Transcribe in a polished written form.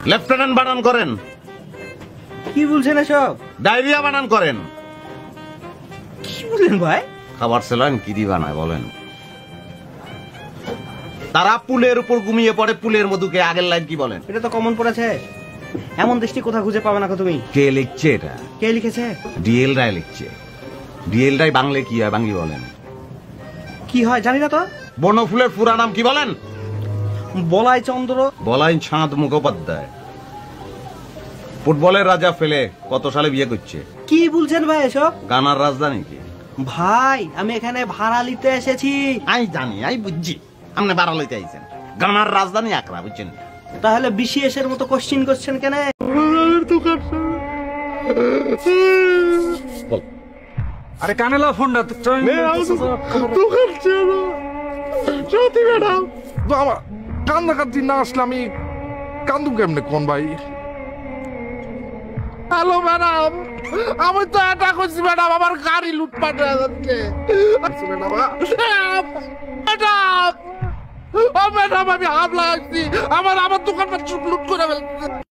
Lieutenant বানান করেন। কি বলছেন এসব? ডায়রিয়া বানান করেন। কি বলেন ভাই? খাবার সেলান কি দিয়ে বানায় বলেন? তারা পুলের উপর ঘুমিয়ে পড়ে, পুলের মধুকে আগের লাইন কি বলেন? এটা তো কমন পড়েছে। এমন দৃষ্টি কোথা খুঁজে পাবে না তুমি? কে লিখছে এটা? কে লিখেছে? ডিএল রায় লিখছে। ডিএল রায় বাংলা কি হয় বাংলি বলেন? কি হয় জানি না তো। বনফুলের পুরা নাম কি বলেন? বলাই চন্দ্র। বলাই চাঁদ মুখোপাধ্যায়। ফুটবলের রাজা ফেলে কত সালে বিয়ে করছে? কি বলছেন ভাই এসব? গানার রাজধানী কি? ভাই আমি এখানে ভাড়া নিতে এসেছি। আই জানি, আই বুঝছি আপনি বাড়া লইতে আইছেন। গানার রাজধানী আকরা, বুঝছেন? তাহলে বিসিএস এর মতো কোশ্চিন করছেন কেন? আরে কানেলা ফোনটা সত্যি ম্যাডাম, আমার কান্নাকাটি না আসলে আমি কান্দু কেমনে কোন ভাই? হ্যালো ম্যাডাম, আমি তো এটা করছি ম্যাডাম, আমার গাড়ি লুটপাট হয়ে যাচ্ছে ম্যাডাম। ম্যাডাম, ও ম্যাডাম আমি হাত লাগাচ্ছি, আমার দোকানপাট লুট করে ফেলছে।